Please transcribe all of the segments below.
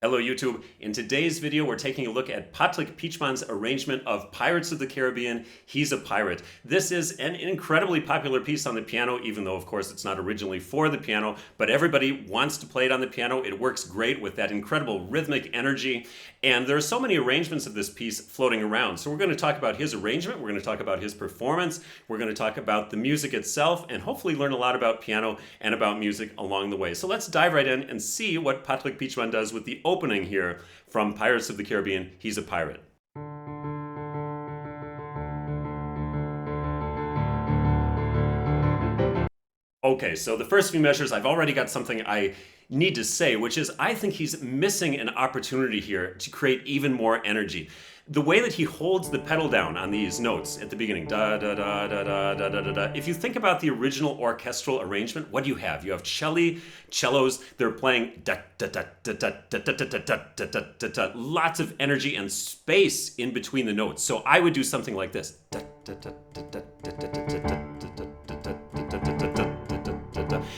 Hello YouTube. In today's video, we're taking a look at Patrik Pietschmann's arrangement of Pirates of the Caribbean, He's a Pirate. This is an incredibly popular piece on the piano, even though of course it's not originally for the piano, but everybody wants to play it on the piano. It works great with that incredible rhythmic energy, and there are so many arrangements of this piece floating around. So we're going to talk about his arrangement, we're going to talk about his performance, we're going to talk about the music itself, and hopefully learn a lot about piano and about music along the way. So let's dive right in and see what Patrik Pietschmann does with the opening here from Pirates of the Caribbean, He's a Pirate. Okay, so the first few measures, I've already got something I need to say, which is I think he's missing an opportunity here to create even more energy. The way that he holds the pedal down on these notes at the beginning, da da da da da da da da da. If you think about the original orchestral arrangement, what do you have? You have cellos. They're playing da da da da da da da da da da da da da. Lots of energy and space in between the notes. So I would do something like this. Da da da da da da da da da da.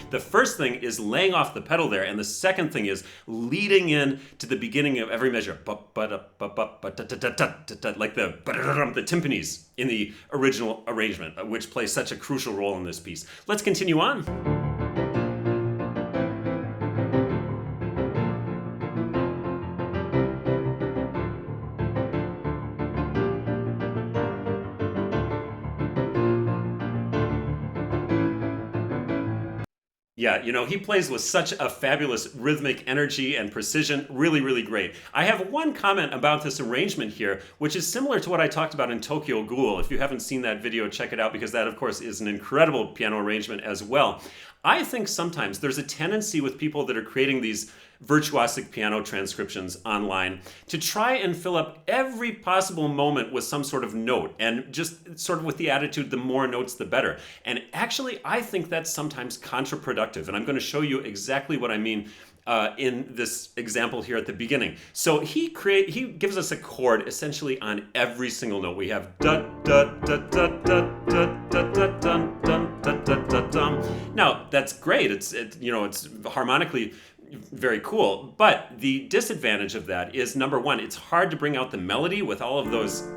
The first thing is laying off the pedal there, and the second thing is leading in to the beginning of every measure, like the timpanis in the original arrangement, which plays such a crucial role in this piece. Let's continue on. Yeah, you know, he plays with such a fabulous rhythmic energy and precision. Really, really great. I have one comment about this arrangement here, which is similar to what I talked about in Tokyo Ghoul. If you haven't seen that video, check it out, because that, of course, is an incredible piano arrangement as well. I think sometimes there's a tendency with people that are creating these virtuosic piano transcriptions online to try and fill up every possible moment with some sort of note, and just sort of with the attitude, the more notes the better. And actually, I think that's sometimes counterproductive, and I'm going to show you exactly what I mean in this example here at the beginning. So he gives us a chord essentially on every single note. We have da da da da da da da da da da da da da. Now that's great. It's harmonically very cool, but the disadvantage of that is, number one, it's hard to bring out the melody with all of those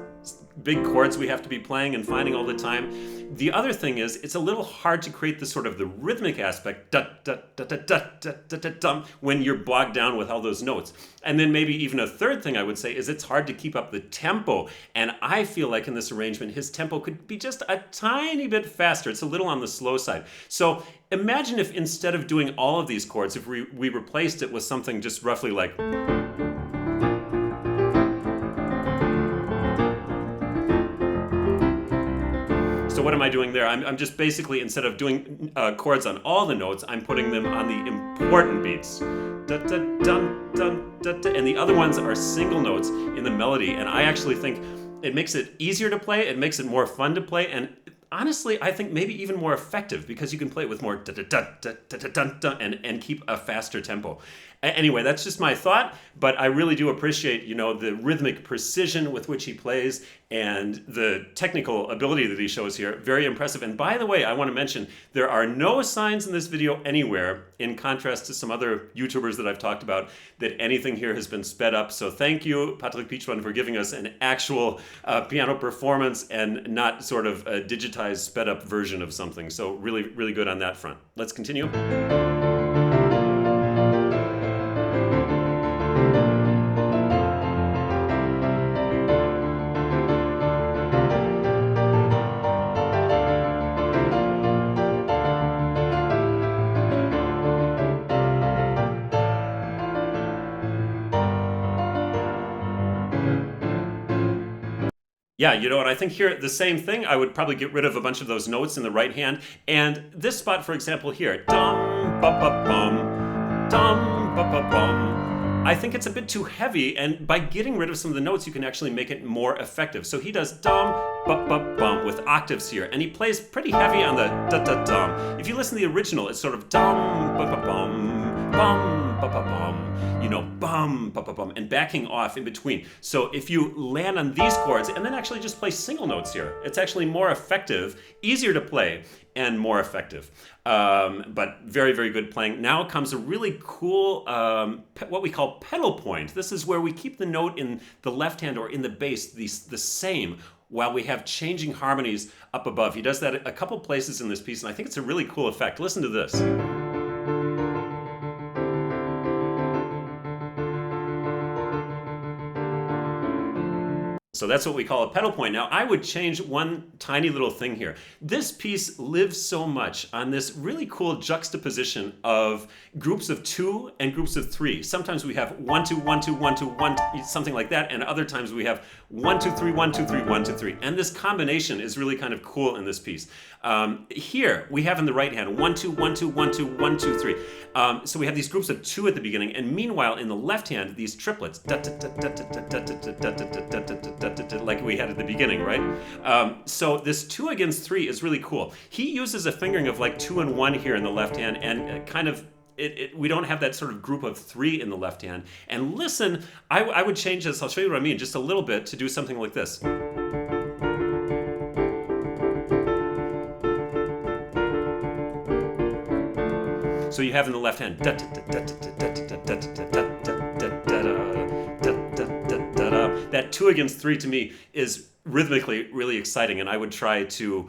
big chords we have to be playing and finding all the time. The other thing is, it's a little hard to create the sort of the rhythmic aspect da, da, da, da, da, da, da, da, da, when you're bogged down with all those notes. And then maybe even a third thing I would say is it's hard to keep up the tempo. And I feel like in this arrangement, his tempo could be just a tiny bit faster. It's a little on the slow side. So imagine if instead of doing all of these chords, if we replaced it with something just roughly like... So what am I doing there? I'm just basically, instead of doing chords on all the notes, I'm putting them on the important beats. Da, da, dun, dun, da, da, and the other ones are single notes in the melody. And I actually think it makes it easier to play, it makes it more fun to play, and honestly, I think maybe even more effective, because you can play it with more da da da da da da da da and keep a faster tempo. Anyway, that's just my thought, but I really do appreciate, the rhythmic precision with which he plays and the technical ability that he shows here. Very impressive. And by the way, I want to mention, there are no signs in this video anywhere, in contrast to some other YouTubers that I've talked about, that anything here has been sped up. So thank you, Patrik Pietschmann, for giving us an actual piano performance and not sort of a digitized, sped up version of something. So really, really good on that front. Let's continue. Yeah, and I think here the same thing. I would probably get rid of a bunch of those notes in the right hand. And this spot, for example, here, dum ba ba bum, dum ba ba bum. I think it's a bit too heavy, and by getting rid of some of the notes, you can actually make it more effective. So he does dum ba ba bum with octaves here, and he plays pretty heavy on the da da dum. If you listen to the original, it's sort of dum ba ba bum bum bum, ba, ba, bum, you know, bum, ba, ba, bum, and backing off in between. So if you land on these chords and then actually just play single notes here, it's actually more effective, easier to play, and more effective. But very, very good playing. Now comes a really cool, what we call pedal point. This is where we keep the note in the left hand or in the bass the same, while we have changing harmonies up above. He does that a couple places in this piece, and I think it's a really cool effect. Listen to this. So that's what we call a pedal point. Now, I would change one tiny little thing here. This piece lives so much on this really cool juxtaposition of groups of 2 and groups of 3. Sometimes we have 1 2 1 2 1 2 1, something like that, and other times we have 1 2 3 1 2 3 1 2 3. And this combination is really kind of cool in this piece. Here we have in the right hand 1 2 1 2 1 2 1 2 3. So we have these groups of 2 at the beginning, and meanwhile in the left hand these triplets, like we had at the beginning, right? So this 2 against 3 is really cool. He uses a fingering of like 2 and 1 here in the left hand, and kind of we don't have that sort of group of 3 in the left hand. And listen, I would change this, I'll show you what I mean, just a little bit, to do something like this. So you have in the left hand, that 2 against 3 to me is rhythmically really exciting, and I would try to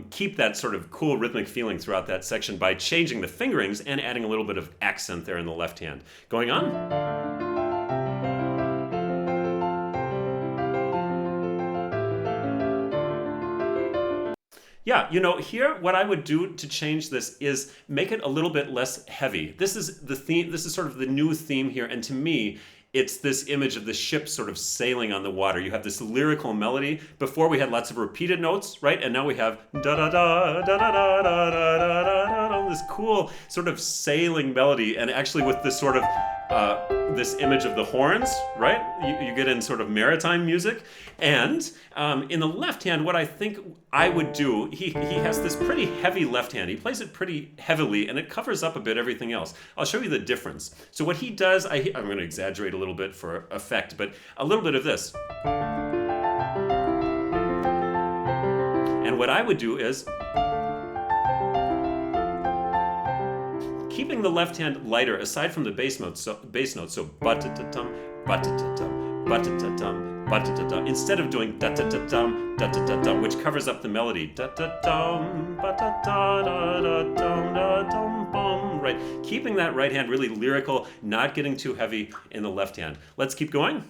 keep that sort of cool rhythmic feeling throughout that section by changing the fingerings and adding a little bit of accent there in the left hand. Going on. Yeah, you know, here what I would do to change this is make it a little bit less heavy. This is the theme, this is sort of the new theme here, and to me, it's this image of the ship sort of sailing on the water. You have this lyrical melody. Before we had lots of repeated notes, right? And now we have da-da-da, da-da-da, da-da-da, this cool sort of sailing melody, and actually with this sort of this image of the horns, right? You get in sort of maritime music. And in the left hand, what I think I would do, he has this pretty heavy left hand. He plays it pretty heavily, and it covers up a bit everything else. I'll show you the difference. So what he does, I'm going to exaggerate a little bit for effect, but a little bit of this. And what I would do is, keeping the left hand lighter, aside from the bass notes, so ba-ta-ta-tum, ba-ta-ta-tum, ba-ta-ta-tum, ba-ta-ta-tum, instead of doing da-ta-ta-tum, da-ta-ta-tum, which covers up the melody, da-ta-tum, ba-ta-ta-da-da-tum, da-tum, bum, right? Keeping that right hand really lyrical, not getting too heavy in the left hand. Let's keep going.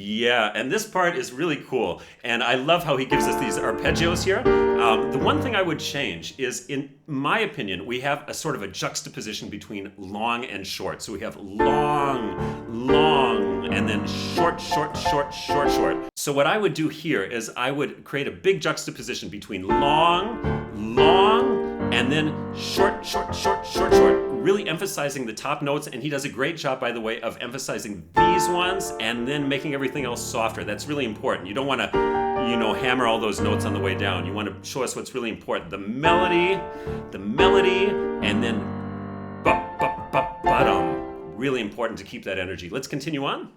Yeah, and this part is really cool, and I love how he gives us these arpeggios here. The one thing I would change is, in my opinion, we have a sort of a juxtaposition between long and short. So we have long, long, and then short, short, short, short, short. So what I would do here is I would create a big juxtaposition between long, long, and then short, short, short, short, short, really emphasizing the top notes, and he does a great job, by the way, of emphasizing these ones and then making everything else softer. That's really important. You don't want to, you know, hammer all those notes on the way down. You want to show us what's really important. The melody, and then ba-ba-ba-ba-dum. Really important to keep that energy. Let's continue on.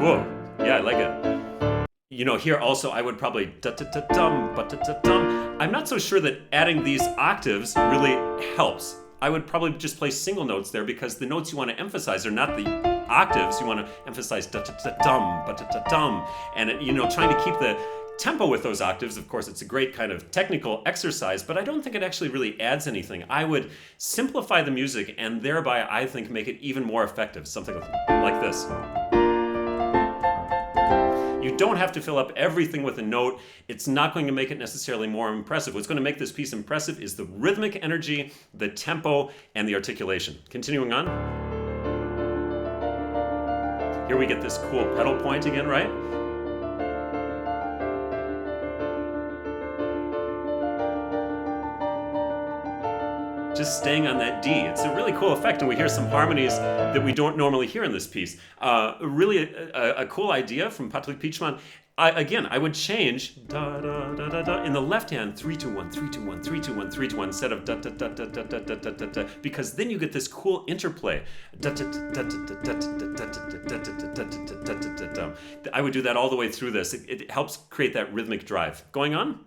Cool. Yeah, I like it. You know, here also I would probably da-da-da-dum, ba-da-da-dum. I'm not so sure that adding these octaves really helps. I would probably just play single notes there, because the notes you want to emphasize are not the octaves. You want to emphasize da-da-da-dum, ba-da-da-dum. And, you know, trying to keep the tempo with those octaves, of course, it's a great kind of technical exercise, but I don't think it actually really adds anything. I would simplify the music and thereby, I think, make it even more effective. Something like this. You don't have to fill up everything with a note. It's not going to make it necessarily more impressive. What's going to make this piece impressive is the rhythmic energy, the tempo, and the articulation. Continuing on. Here we get this cool pedal point again, right? just staying on that D. It's a really cool effect, and we hear some harmonies that we don't normally hear in this piece. Really a cool idea from Patrik Pietschmann. Again, I would change da da da da da in the left hand 3 2 1 3 2 1 3 2 1 3 2 1 instead of da da da da da da da da da da, because then you get this cool interplay. I would do that all the way through this. It helps create that rhythmic drive. Going on?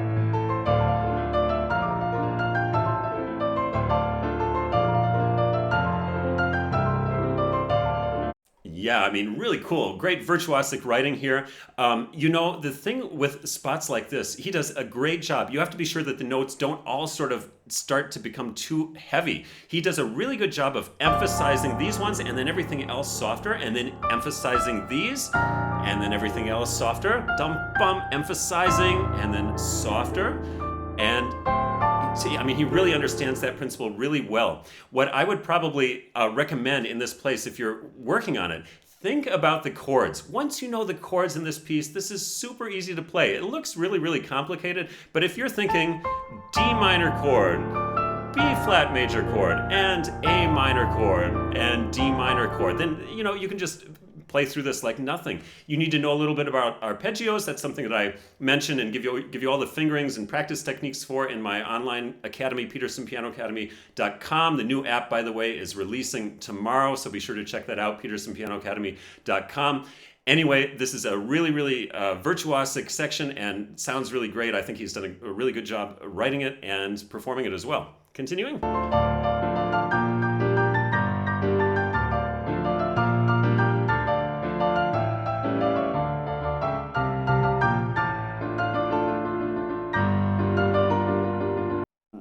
Yeah, I mean, really cool. Great virtuosic writing here. You know, the thing with spots like this, he does a great job. You have to be sure that the notes don't all sort of start to become too heavy. He does a really good job of emphasizing these ones and then everything else softer, and then emphasizing these and then everything else softer. Dum bum, emphasizing and then softer. And see, I mean, he really understands that principle really well. What I would probably recommend in this place, if you're working on it, think about the chords. Once you know the chords in this piece, this is super easy to play. It looks really, really complicated, but if you're thinking D minor chord, B flat major chord, and A minor chord, and D minor chord, then, you know, you can just play through this like nothing. You need to know a little bit about arpeggios. That's something that I mention and give you all the fingerings and practice techniques for in my online academy, petersonpianoacademy.com. The new app, by the way, is releasing tomorrow, so be sure to check that out, petersonpianoacademy.com. Anyway, this is a really, really virtuosic section and sounds really great. I think he's done a really good job writing it and performing it as well. Continuing.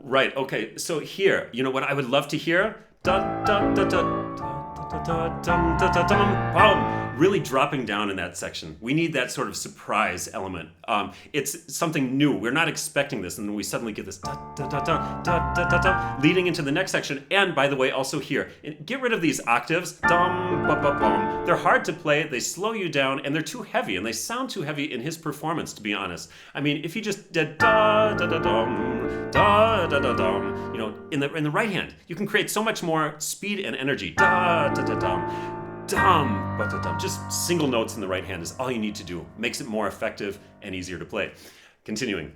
Right, okay, so here, you know what I would love to hear? Da, da, da, da, da, da, dum, da, da, dum, boom. Really dropping down in that section. We need that sort of surprise element. It's something new. We're not expecting this, and then we suddenly get this da, da, da, da, da, da, da, da, leading into the next section. And by the way, also here, get rid of these octaves. Dum, ba, ba, bum. They're hard to play, they slow you down, and they're too heavy, and they sound too heavy in his performance, to be honest. I mean, if he just did da, da, da, dum, da, da, da, dum, you know, in the right hand, you can create so much more speed and energy. Da, da, da, dum. Dum, ba, da, dum. Just single notes in the right hand is all you need to do. Makes it more effective and easier to play. Continuing.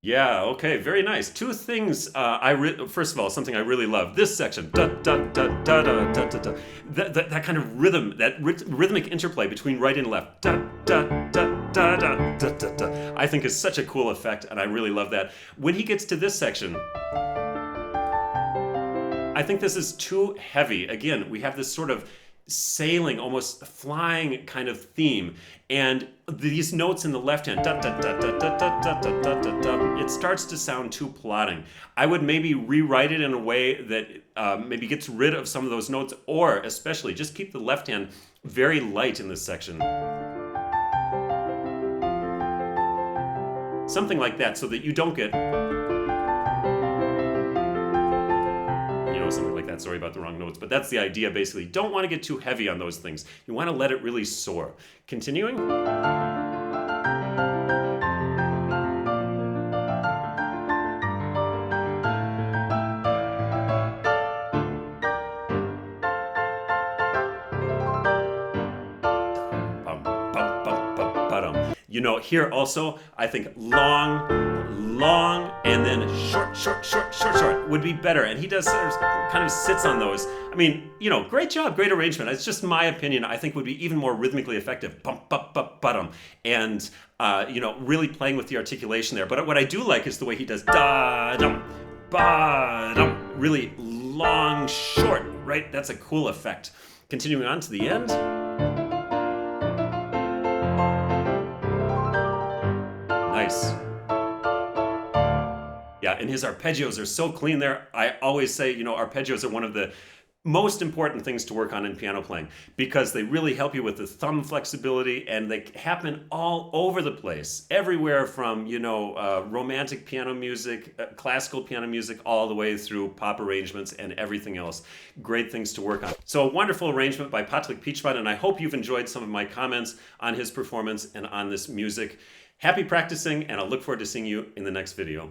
Yeah, okay, very nice. Two things. First of all, something I really love. This section, da da da da da da da da. That kind of rhythm, that rhythmic interplay between right and left, da da da da da da da da. I think is such a cool effect, and I really love that. When he gets to this section, I think this is too heavy. Again, we have this sort of sailing, almost flying kind of theme, and these notes in the left hand, da, da, da, da, da, da, da, da, da, da, da, it starts to sound too plodding. I would maybe rewrite it in a way that maybe gets rid of some of those notes, or especially just keep the left hand very light in this section. Something like that, so that you don't get, something like that. Sorry about the wrong notes, but that's the idea basically. Don't want to get too heavy on those things. You want to let it really soar. Continuing. You know, here also, I think long, and then short would be better. And he does kind of sits on those. I mean, you know, great job, great arrangement. It's just my opinion. I think would be even more rhythmically effective. And, you know, really playing with the articulation there. But what I do like is the way he does da, dum, ba, dum. Really long, short, right? That's a cool effect. Continuing on to the end. Nice. Yeah, and his arpeggios are so clean there. I always say, you know, arpeggios are one of the most important things to work on in piano playing, because they really help you with the thumb flexibility, and they happen all over the place, everywhere from, romantic piano music, classical piano music, all the way through pop arrangements and everything else. Great things to work on. So a wonderful arrangement by Patrik Pietschmann, and I hope you've enjoyed some of my comments on his performance and on this music. Happy practicing, and I look forward to seeing you in the next video.